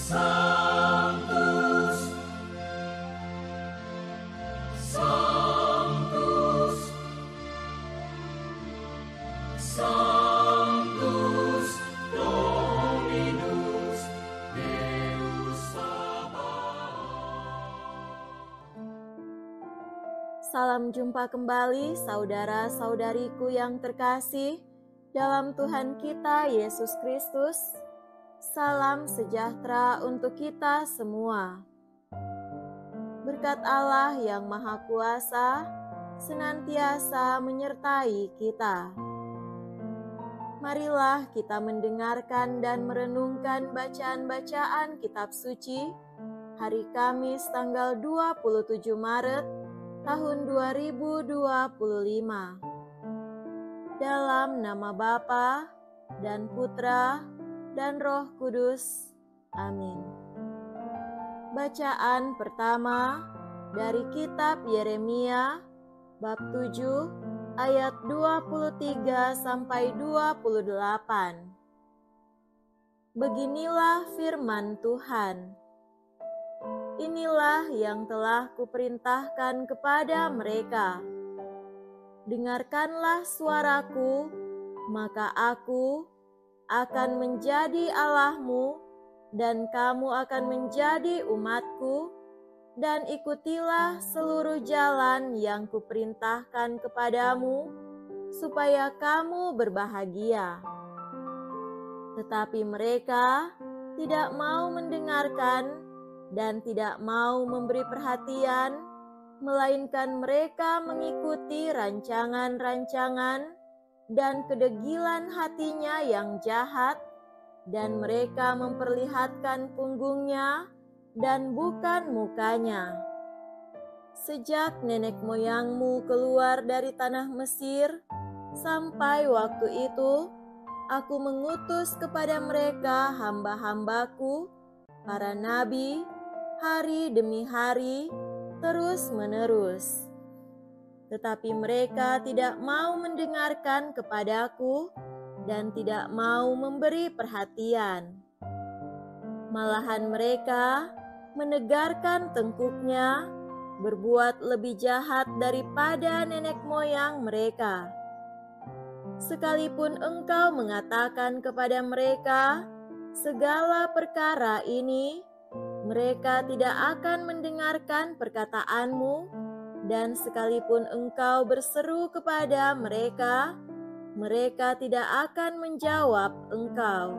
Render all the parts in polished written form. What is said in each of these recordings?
Sanctus, Sanctus, Sanctus Dominus Deus Sabaoth. Salam jumpa kembali saudara-saudariku yang terkasih dalam Tuhan kita Yesus Kristus. Salam sejahtera untuk kita semua. Berkat Allah yang Maha Kuasa senantiasa menyertai kita. Marilah kita mendengarkan dan merenungkan bacaan-bacaan kitab suci hari Kamis tanggal 27 Maret tahun 2025. Dalam nama Bapa dan Putra dan Roh Kudus. Amin. Bacaan pertama dari kitab Yeremia bab 7 ayat 23 sampai 28. Beginilah firman Tuhan. Inilah yang telah kuperintahkan kepada mereka. Dengarkanlah suaraku, maka aku akan menjadi Allahmu, dan kamu akan menjadi umatku, dan ikutilah seluruh jalan yang kuperintahkan kepadamu, supaya kamu berbahagia. Tetapi mereka tidak mau mendengarkan dan tidak mau memberi perhatian, melainkan mereka mengikuti rancangan-rancangan dan kedegilan hatinya yang jahat, dan mereka memperlihatkan punggungnya dan bukan mukanya. Sejak nenek moyangmu keluar dari tanah Mesir, sampai waktu itu, aku mengutus kepada mereka hamba-hambaku, para nabi, hari demi hari, terus-menerus. Tetapi mereka tidak mau mendengarkan kepadaku dan tidak mau memberi perhatian. Malahan mereka menegarkan tengkuknya, berbuat lebih jahat daripada nenek moyang mereka. Sekalipun engkau mengatakan kepada mereka segala perkara ini, mereka tidak akan mendengarkan perkataanmu, dan sekalipun engkau berseru kepada mereka, mereka tidak akan menjawab engkau.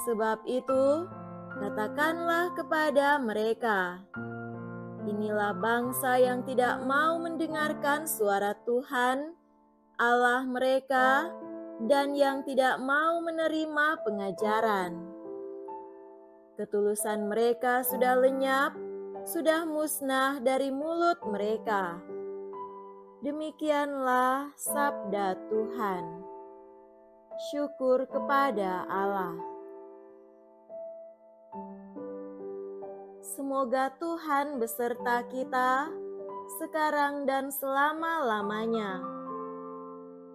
Sebab itu, katakanlah kepada mereka, inilah bangsa yang tidak mau mendengarkan suara Tuhan, Allah mereka, dan yang tidak mau menerima pengajaran. Ketulusan mereka sudah lenyap, sudah musnah dari mulut mereka. Demikianlah sabda Tuhan. Syukur kepada Allah. Semoga Tuhan beserta kita sekarang dan selama-lamanya.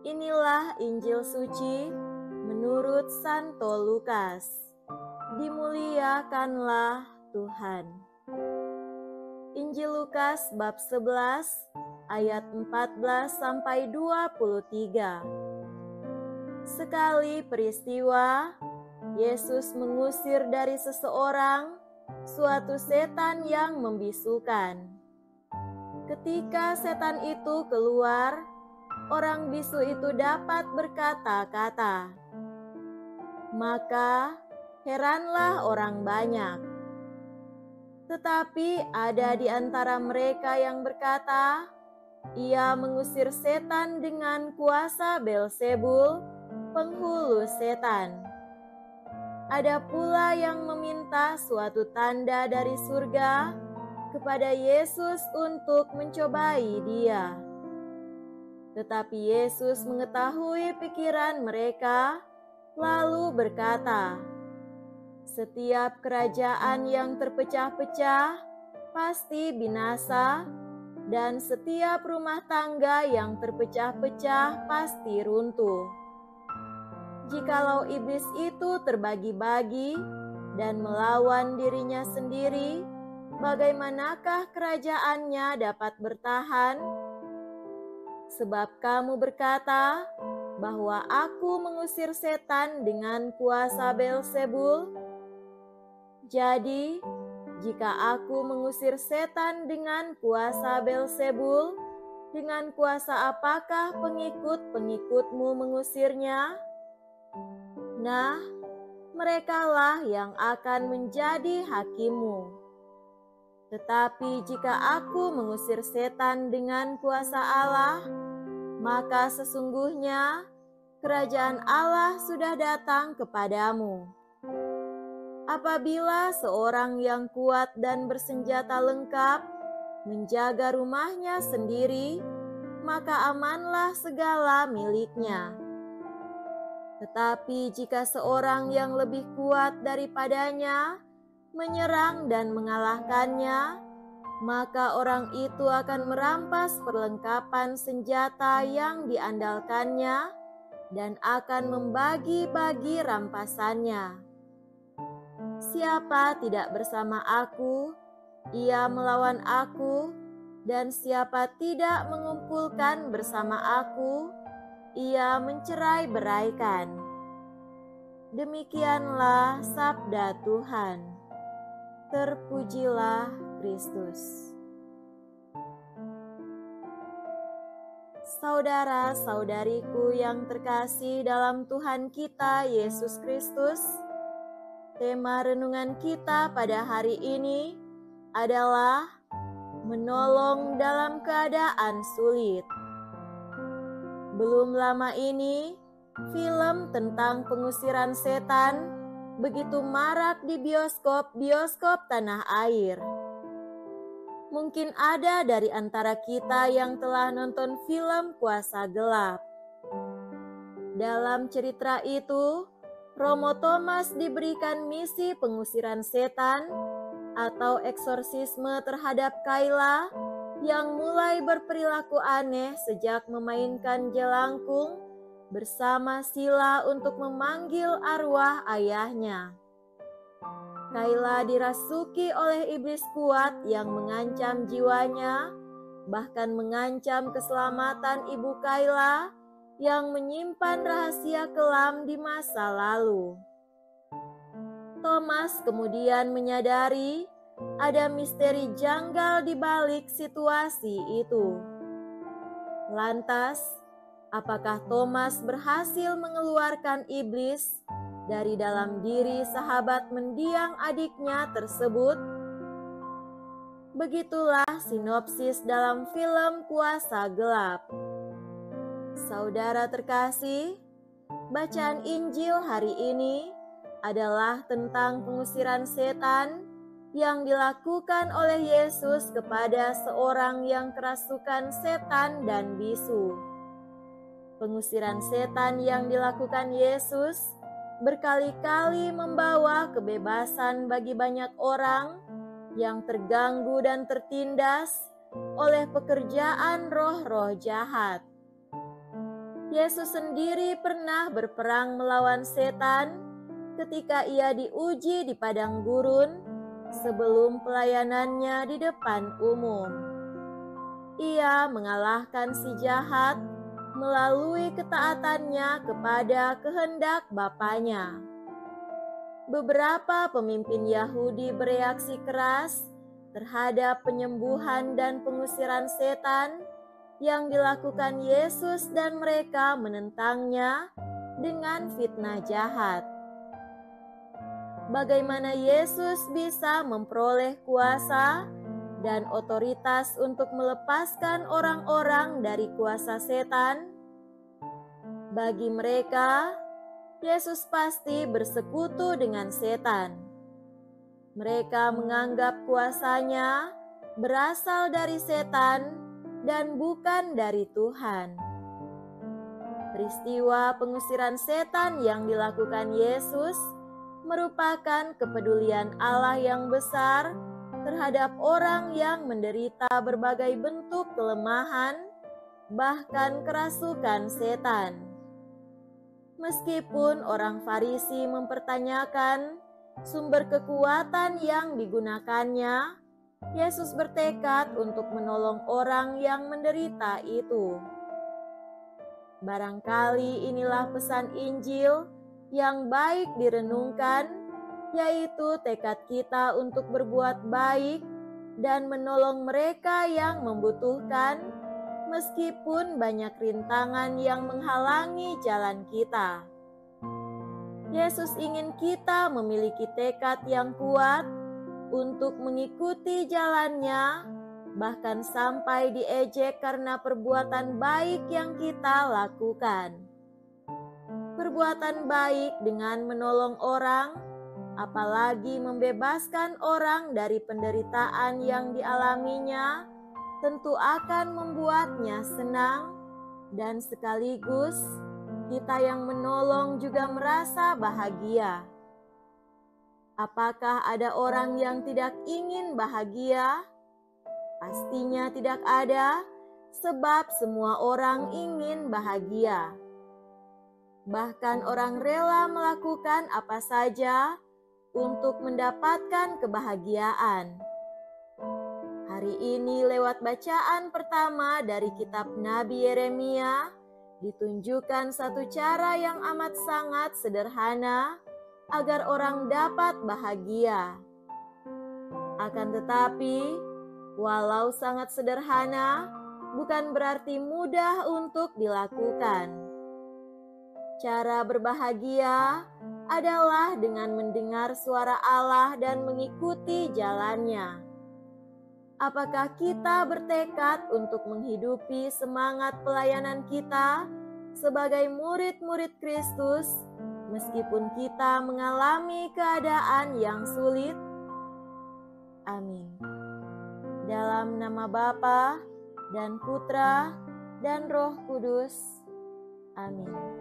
Inilah Injil suci menurut Santo Lukas. Dimuliakanlah Tuhan. Injil Lukas bab 11 ayat 14 sampai 23. Sekali peristiwa, Yesus mengusir dari seseorang suatu setan yang membisukan. Ketika setan itu keluar, orang bisu itu dapat berkata-kata. Maka heranlah orang banyak. Tetapi ada di antara mereka yang berkata, ia mengusir setan dengan kuasa Beelzebul, penghulu setan. Ada pula yang meminta suatu tanda dari surga kepada Yesus untuk mencobai dia. Tetapi Yesus mengetahui pikiran mereka, lalu berkata, setiap kerajaan yang terpecah-pecah pasti binasa, dan setiap rumah tangga yang terpecah-pecah pasti runtuh. Jikalau iblis itu terbagi-bagi dan melawan dirinya sendiri, bagaimanakah kerajaannya dapat bertahan? Sebab kamu berkata bahwa aku mengusir setan dengan kuasa Beelzebul. Jadi, jika aku mengusir setan dengan kuasa Beelzebul, dengan kuasa apakah pengikut-pengikutmu mengusirnya? Nah, merekalah yang akan menjadi hakimmu. Tetapi jika aku mengusir setan dengan kuasa Allah, maka sesungguhnya kerajaan Allah sudah datang kepadamu. Apabila seorang yang kuat dan bersenjata lengkap menjaga rumahnya sendiri, maka amanlah segala miliknya. Tetapi jika seorang yang lebih kuat daripadanya menyerang dan mengalahkannya, maka orang itu akan merampas perlengkapan senjata yang diandalkannya dan akan membagi-bagi rampasannya. Siapa tidak bersama aku, ia melawan aku, dan siapa tidak mengumpulkan bersama aku, ia mencerai-beraikan. Demikianlah sabda Tuhan. Terpujilah Kristus. Saudara-saudariku yang terkasih dalam Tuhan kita Yesus Kristus, tema renungan kita pada hari ini adalah menolong dalam keadaan sulit. Belum lama ini, film tentang pengusiran setan begitu marak di bioskop-bioskop tanah air. Mungkin ada dari antara kita yang telah nonton film Kuasa Gelap. Dalam cerita itu, Romo Thomas diberikan misi pengusiran setan atau eksorsisme terhadap Kayla yang mulai berperilaku aneh sejak memainkan jelangkung bersama Sila untuk memanggil arwah ayahnya. Kayla dirasuki oleh iblis kuat yang mengancam jiwanya, bahkan mengancam keselamatan ibu Kayla yang menyimpan rahasia kelam di masa lalu. Thomas kemudian menyadari ada misteri janggal di balik situasi itu. Lantas, apakah Thomas berhasil mengeluarkan iblis dari dalam diri sahabat mendiang adiknya tersebut? Begitulah sinopsis dalam film Kuasa Gelap. Saudara terkasih, bacaan Injil hari ini adalah tentang pengusiran setan yang dilakukan oleh Yesus kepada seorang yang kerasukan setan dan bisu. Pengusiran setan yang dilakukan Yesus berkali-kali membawa kebebasan bagi banyak orang yang terganggu dan tertindas oleh pekerjaan roh-roh jahat. Yesus sendiri pernah berperang melawan setan ketika ia diuji di padang gurun sebelum pelayanannya di depan umum. Ia mengalahkan si jahat melalui ketaatannya kepada kehendak Bapanya. Beberapa pemimpin Yahudi bereaksi keras terhadap penyembuhan dan pengusiran setan yang dilakukan Yesus dan mereka menentangnya dengan fitnah jahat. Bagaimana Yesus bisa memperoleh kuasa dan otoritas untuk melepaskan orang-orang dari kuasa setan? Bagi mereka, Yesus pasti bersekutu dengan setan. Mereka menganggap kuasanya berasal dari setan dan bukan dari Tuhan. Peristiwa pengusiran setan yang dilakukan Yesus merupakan kepedulian Allah yang besar terhadap orang yang menderita berbagai bentuk kelemahan, bahkan kerasukan setan. Meskipun orang Farisi mempertanyakan sumber kekuatan yang digunakannya, Yesus bertekad untuk menolong orang yang menderita itu. Barangkali inilah pesan Injil yang baik direnungkan, yaitu tekad kita untuk berbuat baik dan menolong mereka yang membutuhkan, meskipun banyak rintangan yang menghalangi jalan kita. Yesus ingin kita memiliki tekad yang kuat untuk mengikuti jalannya, bahkan sampai diejek karena perbuatan baik yang kita lakukan. Perbuatan baik dengan menolong orang, apalagi membebaskan orang dari penderitaan yang dialaminya, tentu akan membuatnya senang, dan sekaligus kita yang menolong juga merasa bahagia. Apakah ada orang yang tidak ingin bahagia? Pastinya tidak ada, sebab semua orang ingin bahagia. Bahkan orang rela melakukan apa saja untuk mendapatkan kebahagiaan. Hari ini lewat bacaan pertama dari kitab Nabi Yeremia, ditunjukkan satu cara yang amat sangat sederhana agar orang dapat bahagia. Akan tetapi, walau sangat sederhana, bukan berarti mudah untuk dilakukan. Cara berbahagia adalah dengan mendengar suara Allah dan mengikuti jalannya. Apakah kita bertekad untuk menghidupi semangat pelayanan kita sebagai murid-murid Kristus, meskipun kita mengalami keadaan yang sulit? Amin. Dalam nama Bapa dan Putra dan Roh Kudus. Amin.